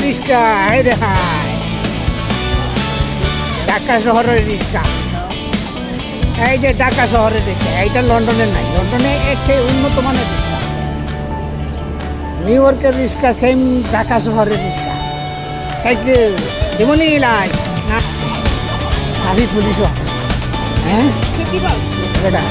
রিক্সা, হায় রে হায়, ঢাকা শহরের রিক্সা। এই যে ঢাকা শহরের রিক্সা, এইটা লন্ডনের নাই, লন্ডনে এর চেয়ে উন্নত মানের রিক্সা। নিউ ইয়র্কের রিক্সা সেম ঢাকা শহরের রিক্সা। Thank you. যেমনই লাই না ট্রাফিক পুলিশও, হ্যাঁ এটা